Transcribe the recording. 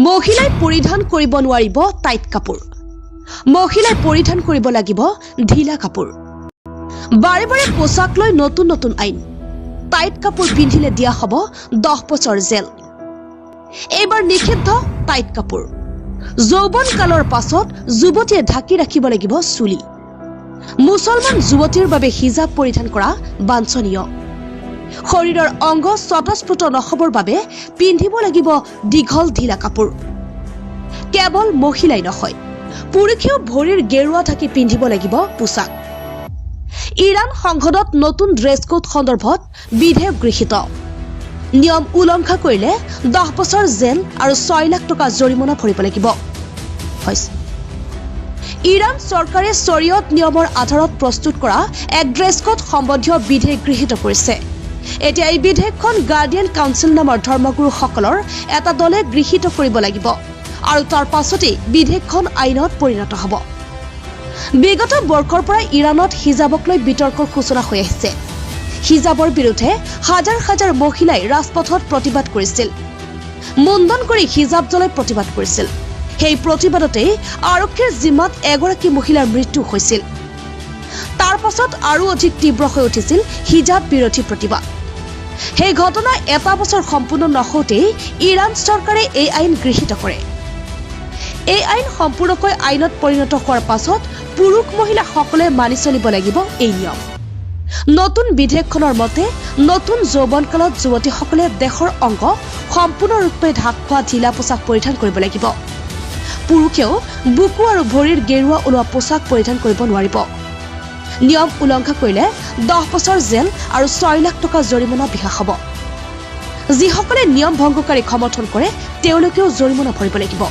মহিলাই পৰিধান কৰিব নোৱাৰিব টাইট কাপোৰ। মহিলাই পৰিধান কৰিব লাগিব ঢিলা কাপোৰ। বাৰে বাৰে পোছাক লৈ নতুন নতুন আইন। টাইট কাপোৰ পিন্ধিলে দিয়া হ'ব 10 বছৰ জেল। এইবাৰ নিষিদ্ধ টাইট কাপোৰ। যৌৱন কালৰ পাছত যুৱতীয়ে ঢাকি ৰাখিব লাগিব চুলি। মুছলমান যুৱতীৰ বাবে হিজাব পৰিধান কৰা বাঞ্ছনীয়। শৰীৰৰ অংগ স্বতঃস্ফুট নহবৰ বাবে পিন্ধিব লাগিব দীঘল ঢিলা কাপোৰ। কেৱল মহিলাই নহয়, পুৰুষেও ভৰিৰ গেৰুৱা ঢাকি পিন্ধিব লাগিব পোছাক। ইৰাণ সংসদত নতুন ড্ৰেছ কোড সন্দৰ্ভত বিধেয়ক গৃহীত। নিয়ম উলংঘা কৰিলে 10 বছৰ জেল আৰু 6 লাখ টকা জৰিমনা ভৰিব লাগিব। ইৰাণ চৰকাৰে শৰীয়ত নিয়মৰ আধাৰত প্ৰস্তুত কৰা এক ড্ৰেছ কোড সম্বন্ধীয় বিধেয়ক গৃহীত কৰিছে। এতিয়া এই বিধেয়কখন গাৰ্ডিয়ান কাউন্সিল নামৰ ধৰ্মগুৰুসকলৰ এটা দলে গৃহীত কৰিব লাগিব আৰু তাৰ পাছতেই বিধেয়কখন আইনত পৰিণত হ'ব। বিগত বৰ্ষৰ পৰা ইৰাণত হিজাবক লৈ বিতৰ্কৰ সূচনা হৈ আহিছে। হিজাবৰ বিৰুদ্ধে হাজাৰ হাজাৰ মহিলাই ৰাজপথত প্ৰতিবাদ কৰিছিল। মুণ্ডন কৰি হিজাব জ্বলাই প্ৰতিবাদ কৰিছিল। সেই প্ৰতিবাদতেই আৰক্ষীৰ জিম্মাত এগৰাকী মহিলাৰ মৃত্যু হৈছিল। তাৰ পাছত আৰু অধিক তীব্ৰ হৈ উঠিছিল হিজাব বিৰোধী প্ৰতিবাদ। সেই ঘটনা এটা বছৰ সম্পূৰ্ণ নহওঁতেই ইৰাণ চৰকাৰে এই আইন গৃহীত কৰে। এই আইন সম্পূৰ্ণকৈ আইনত পৰিণত হোৱাৰ পাছত পুৰুষ মহিলাসকলে মানি চলিব লাগিব এই নিয়ম। নতুন বিধেয়কখনৰ মতে নতুন যৌৱনকালত যুৱতীসকলে দেহৰ অংগ সম্পূৰ্ণৰূপে ঢাক খোৱা ঢিলা পোছাক পৰিধান কৰিব লাগিব। পুৰুষেও বুকু আৰু ভৰিৰ গেৰুৱা ওলোৱা পোছাক পৰিধান কৰিব নোৱাৰিব। নিয়ম উলংঘা কৰিলে 10 বছৰ জেল আৰু 6 লাখ টকা জৰিমনা বিহা হ'ব। যিসকলে নিয়ম ভংগকাৰীক সমৰ্থন কৰে তেওঁলোকেও জৰিমনা ভৰিব লাগিব।